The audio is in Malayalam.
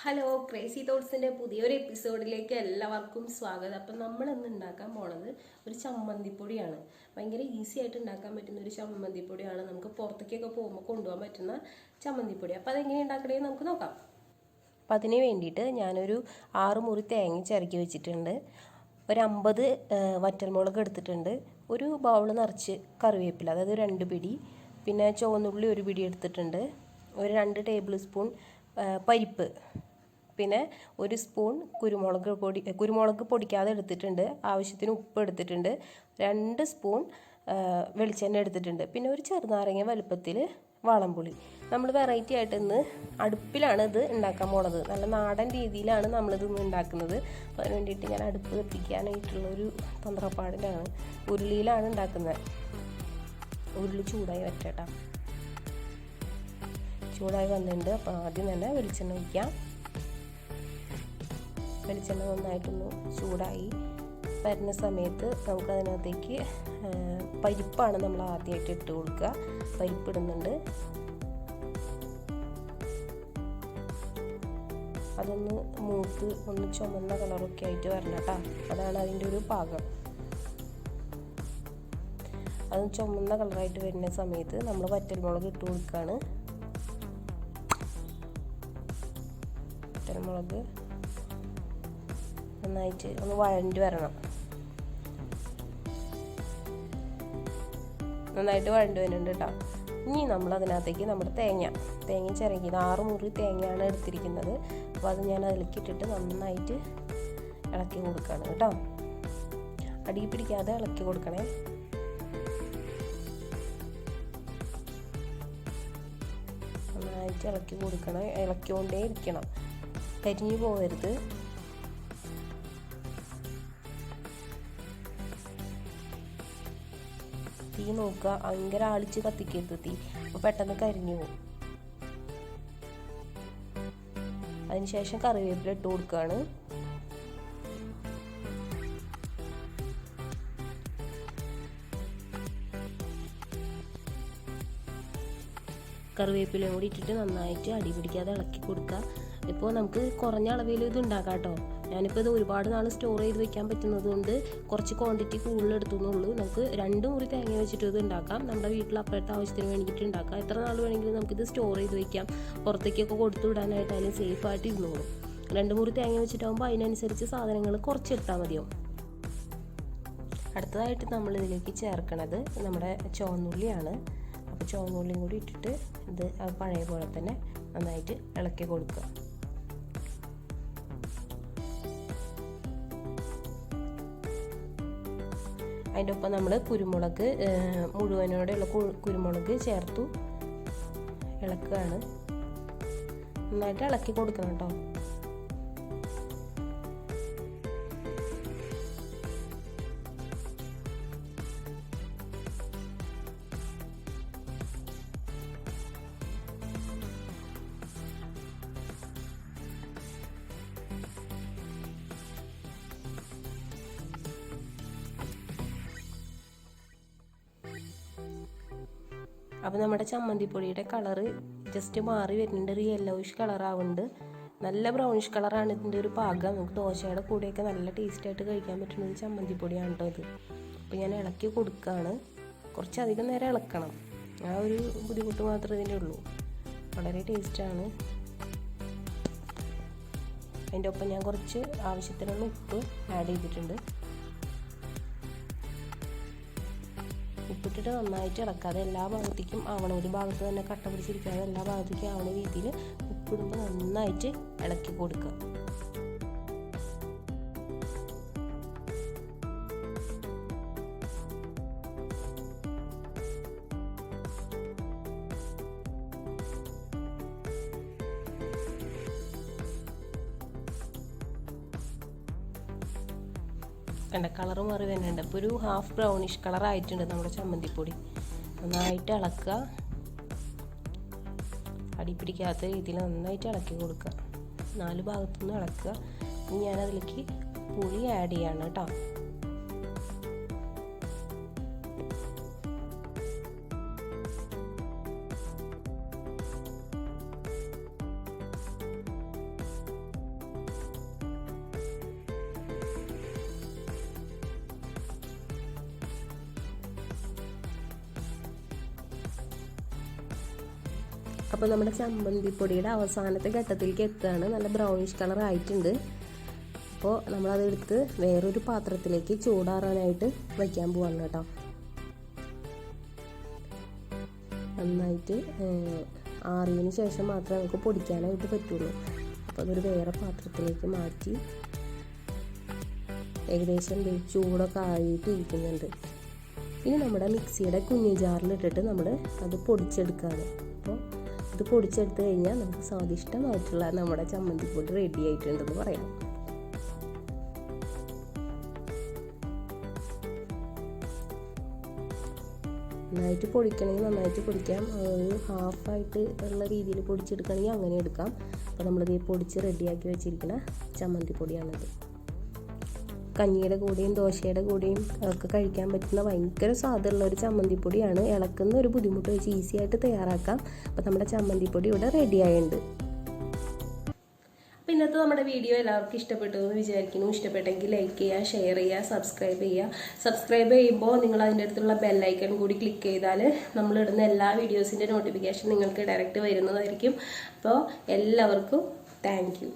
ഹലോ ക്രേസി തോട്ട്സിൻ്റെ പുതിയൊരു എപ്പിസോഡിലേക്ക് എല്ലാവർക്കും സ്വാഗതം. അപ്പം നമ്മൾ ഇന്ന് ഉണ്ടാക്കാൻ പോണത് ഒരു ചമ്മന്തിപ്പൊടിയാണ്. ഭയങ്കര ഈസി ആയിട്ട് ഉണ്ടാക്കാൻ പറ്റുന്ന ഒരു ചമ്മന്തിപ്പൊടിയാണ്. നമുക്ക് പുറത്തേക്കൊക്കെ പോകുമ്പോൾ കൊണ്ടുപോകാൻ പറ്റുന്ന ചമ്മന്തിപ്പൊടി. അപ്പോൾ അതെങ്ങനെ ഉണ്ടാക്കണേന്ന് നമുക്ക് നോക്കാം. അപ്പം അതിന് വേണ്ടിയിട്ട് ഞാനൊരു 6 മുറി തേങ്ങ ചിരക്കി വെച്ചിട്ടുണ്ട്. ഒരു 50 വറ്റൽമുളക് എടുത്തിട്ടുണ്ട്. ഒരു ബൗൾ നിറച്ച് കറിവേപ്പില, അതായത് 2 പിടി. പിന്നെ ചുവന്നുള്ളി 1 പിടി എടുത്തിട്ടുണ്ട്. ഒരു 2 ടേബിൾ സ്പൂൺ പരിപ്പ്, പിന്നെ 1 സ്പൂൺ കുരുമുളക് പൊടിക്കാതെ എടുത്തിട്ടുണ്ട്. ആവശ്യത്തിന് ഉപ്പ് എടുത്തിട്ടുണ്ട്. 2 സ്പൂൺ വെളിച്ചെണ്ണ എടുത്തിട്ടുണ്ട്. പിന്നെ ഒരു ചെറുനാരങ്ങ വലുപ്പത്തിൽ വാളംപുളി. നമ്മൾ വെറൈറ്റി ആയിട്ട് ഇന്ന് അടുപ്പിലാണ് ഇത് ഉണ്ടാക്കാൻ പോണത്. നല്ല നാടൻ രീതിയിലാണ് നമ്മളിത് ഇന്ന് ഉണ്ടാക്കുന്നത്. അപ്പോൾ അതിന് വേണ്ടിയിട്ട് ഞാൻ അടുപ്പ് കത്തിക്കാനായിട്ടുള്ളൊരു തന്ത്രപ്പാടിലാണ്. ഉരുളിയിലാണ് ഉണ്ടാക്കുന്നത്. ഉരുളി ചൂടായി വരട്ടെ. ചൂടായി വന്നിട്ടുണ്ട്. അപ്പോൾ ആദ്യം തന്നെ വെളിച്ചെണ്ണ ഒഴിക്കാം. വെളിച്ചെണ്ണ നന്നായിട്ടൊന്ന് ചൂടായി വരുന്ന സമയത്ത് നമുക്കതിനകത്തേക്ക് പരിപ്പാണ് നമ്മൾ ആദ്യമായിട്ട് ഇട്ട് കൊടുക്കുക. പരിപ്പിടുന്നുണ്ട്. അതൊന്ന് മൂത്ത് ഒന്ന് ചുമന്ന കളറൊക്കെ ആയിട്ട് വരണം കേട്ടോ. അതാണ് അതിൻ്റെ ഒരു പാകം. അത് ചുമന്ന കളറായിട്ട് വരുന്ന സമയത്ത് നമ്മൾ വറ്റൽമുളക് ഇട്ട് കൊടുക്കുകയാണ്. വറ്റൽമുളക് നന്നായിട്ട് ഒന്ന് വഴണ്ടി വരണം. നന്നായിട്ട് വഴണ്ടി വരുന്നുണ്ട് കേട്ടോ. ഇനി നമ്മൾ അതിനകത്തേക്ക് നമ്മുടെ തേങ്ങ ചിരകിയത് 6 മുറി തേങ്ങയാണ് എടുത്തിരിക്കുന്നത്. അപ്പോൾ അത് ഞാൻ അതിലേക്ക് ഇട്ടിട്ട് നന്നായിട്ട് ഇളക്കി കൊടുക്കുകയാണ് കേട്ടോ. അടി പിടിക്കാതെ ഇളക്കി കൊടുക്കണേ. നന്നായിട്ട് ഇളക്കി കൊടുക്കണം. ഇളക്കിക്കൊണ്ടേ ഇരിക്കണം, കരിഞ്ഞു പോകരുത്. തീ നോക്കുക, ഭയങ്കര ആളിച്ച് കത്തിക്കരുത് തീ, അപ്പോൾ പെട്ടെന്ന് കരിഞ്ഞു പോകും. അതിനുശേഷം കറിവേപ്പില ഇട്ട് കൊടുക്കുകയാണ്. കറിവേപ്പിലയും കൂടി ഇട്ടിട്ട് നന്നായിട്ട് അടി പിടിക്കാതെ ഇളക്കി കൊടുക്കുക. ഇപ്പോൾ നമുക്ക് കുറഞ്ഞ അളവിൽ ഇത് ഉണ്ടാക്കാം കേട്ടോ. ഞാനിപ്പോൾ ഇത് ഒരുപാട് നാൾ സ്റ്റോർ ചെയ്ത് വെക്കാൻ പറ്റുന്നത് കൊണ്ട് കുറച്ച് ക്വാണ്ടിറ്റി കൂടുതൽ എടുത്തുന്നുള്ളൂ. നമുക്ക് 2 മുറി തേങ്ങ വെച്ചിട്ട് ഇത് ഉണ്ടാക്കാം. നമ്മുടെ വീട്ടിൽ അപ്പോഴത്തെ ആവശ്യത്തിന് വേണ്ടിയിട്ട് ഉണ്ടാക്കാം. എത്ര നാൾ വേണമെങ്കിലും നമുക്കിത് സ്റ്റോർ ചെയ്ത് വെക്കാം. പുറത്തേക്കൊക്കെ കൊടുത്തു വിടാനായിട്ടായാലും സേഫായിട്ട് ഇരുന്നോളും. 2 മുറി തേങ്ങ വെച്ചിട്ടാകുമ്പോൾ അതിനനുസരിച്ച് സാധനങ്ങൾ കുറച്ചെടുത്താൽ മതിയാവും. അടുത്തതായിട്ട് നമ്മൾ ഇതിലേക്ക് ചേർക്കണത് നമ്മുടെ ചുവന്നുള്ളിയാണ്. അപ്പോൾ ചുവന്നുള്ളിയും കൂടി ഇട്ടിട്ട് ഇത് പഴയ പോലെ തന്നെ നന്നായിട്ട് ഇളക്കി കൊടുക്കുക. അതിൻ്റെ ഒപ്പം നമ്മൾ കുരുമുളക് മുഴുവനോടെയുള്ള കുരുമുളക് ചേർത്തു ഇളക്കുകയാണ്. നന്നായിട്ട് ഇളക്കി കൊടുക്കണം കേട്ടോ. അപ്പോൾ നമ്മുടെ ചമ്മന്തിപ്പൊടിയുടെ കളറ് ജസ്റ്റ് മാറി വരുന്നുണ്ട്. ഒരു യെല്ലോയിഷ് കളറാവുന്നുണ്ട്. നല്ല ബ്രൗണിഷ് കളറാണ് ഇതിൻ്റെ ഒരു പാകം. നമുക്ക് ദോശയുടെ കൂടെയൊക്കെ നല്ല ടേസ്റ്റായിട്ട് കഴിക്കാൻ പറ്റുന്ന ഒരു ചമ്മന്തിപ്പൊടിയാണ് കേട്ടോ ഇത്. അപ്പോൾ ഞാൻ ഇളക്കി കൊടുക്കുകയാണ്. കുറച്ചധികം നേരം ഇളക്കണം. ആ ഒരു ബുദ്ധിമുട്ട് മാത്രമേ ഇതിൻ്റെ ഉള്ളൂ. വളരെ ടേസ്റ്റാണ്. അതിൻ്റെ ഒപ്പം ഞാൻ കുറച്ച് ആവശ്യത്തിനുള്ള ഉപ്പ് ആഡ് ചെയ്തിട്ടുണ്ട്. ഉപ്പിട്ടിട്ട് നന്നായിട്ട് ഇളക്കാതെ എല്ലാ ഭാഗത്തേക്കും ആവണം. ഒരു ഭാഗത്ത് തന്നെ കട്ട പിടിച്ചിരിക്കാതെ എല്ലാ ഭാഗത്തേക്കും ആവണ രീതിയിൽ ഉപ്പിടുമ്പോൾ നന്നായിട്ട് ഇളക്കി കൊടുക്കുക. കണ്ട കളറ് മാറി വരുന്നുണ്ട്. അപ്പോൾ ഒരു ഹാഫ് ബ്രൗണിഷ് കളർ ആയിട്ടുണ്ട് നമ്മുടെ ചമ്മന്തിപ്പൊടി. നന്നായിട്ട് ഇളക്കുക. അടി പിടിക്കാത്ത രീതിയിൽ നന്നായിട്ട് ഇളക്കി കൊടുക്കുക. 4 ഭാഗത്തുനിന്ന് ഇളക്കുക. ഇനി ഞാനതിലേക്ക് പുളി ആഡ് ചെയ്യാണ് കേട്ടോ. അപ്പോൾ നമ്മുടെ ചമ്മന്തിപ്പൊടിയുടെ അവസാനത്തെ ഘട്ടത്തിലേക്ക് എത്തുകയാണ്. നല്ല ബ്രൗണിഷ് കളർ ആയിട്ടുണ്ട്. അപ്പോൾ നമ്മളതെടുത്ത് വേറൊരു പാത്രത്തിലേക്ക് ചൂടാറാനായിട്ട് വയ്ക്കാൻ പോവാണ് കേട്ടോ. നന്നായിട്ട് ആറിയതിന് ശേഷം മാത്രമേ നമുക്ക് പൊടിക്കാനായിട്ട് പറ്റുള്ളൂ. അപ്പോൾ അതൊരു വേറെ പാത്രത്തിലേക്ക് മാറ്റി ഏകദേശം ചൂടൊക്കെ ആയിട്ട് ഇരിക്കുന്നുണ്ട്. ഇനി നമ്മുടെ മിക്സിയുടെ കുഞ്ഞു ജാറിലിട്ടിട്ട് നമ്മൾ അത് പൊടിച്ചെടുക്കുകയാണ്. അപ്പോൾ ഇത് പൊടിച്ചെടുത്ത് കഴിഞ്ഞാൽ നമുക്ക് സ്വാദിഷ്ടമായിട്ടുള്ള നമ്മുടെ ചമ്മന്തിപ്പൊടി റെഡി ആയിട്ടുണ്ടെന്ന് പറയാം. നന്നായിട്ട് പൊടിക്കണമെങ്കിൽ നന്നായിട്ട് പൊടിക്കാം. ഒരു ഹാഫായിട്ട് ഉള്ള രീതിയിൽ പൊടിച്ചെടുക്കണമെങ്കിൽ അങ്ങനെ എടുക്കാം. അപ്പോൾ നമ്മളിത് പൊടിച്ച് റെഡിയാക്കി വെച്ചിരിക്കുന്ന ചമ്മന്തിപ്പൊടിയാണിത്. കഞ്ഞിയുടെ കൂടെയും ദോശയുടെ കൂടെയും ഒക്കെ കഴിക്കാൻ പറ്റുന്ന ഭയങ്കര സ്വാദുള്ള ഒരു ചമ്മന്തിപ്പൊടിയാണ്. ഇളക്കുന്ന ഒരു ബുദ്ധിമുട്ട് വെച്ച് ഈസി ആയിട്ട് തയ്യാറാക്കാം. അപ്പോൾ നമ്മുടെ ചമ്മന്തിപ്പൊടി ഇവിടെ റെഡി ആയിട്ടുണ്ട്. അപ്പോൾ ഇന്നത്തെ നമ്മുടെ വീഡിയോ എല്ലാവർക്കും ഇഷ്ടപ്പെട്ടു എന്ന് വിചാരിക്കുന്നു. ഇഷ്ടപ്പെട്ടെങ്കിൽ ലൈക്ക് ചെയ്യുക, ഷെയർ ചെയ്യുക, സബ്സ്ക്രൈബ് ചെയ്യുക. സബ്സ്ക്രൈബ് ചെയ്യുമ്പോൾ നിങ്ങൾ അതിൻ്റെ അടുത്തുള്ള ബെല്ലൈക്കൺ കൂടി ക്ലിക്ക് ചെയ്താൽ നമ്മളിടുന്ന എല്ലാ വീഡിയോസിൻ്റെ നോട്ടിഫിക്കേഷൻ നിങ്ങൾക്ക് ഡയറക്റ്റ് വരുന്നതായിരിക്കും. അപ്പോൾ എല്ലാവർക്കും താങ്ക് യു.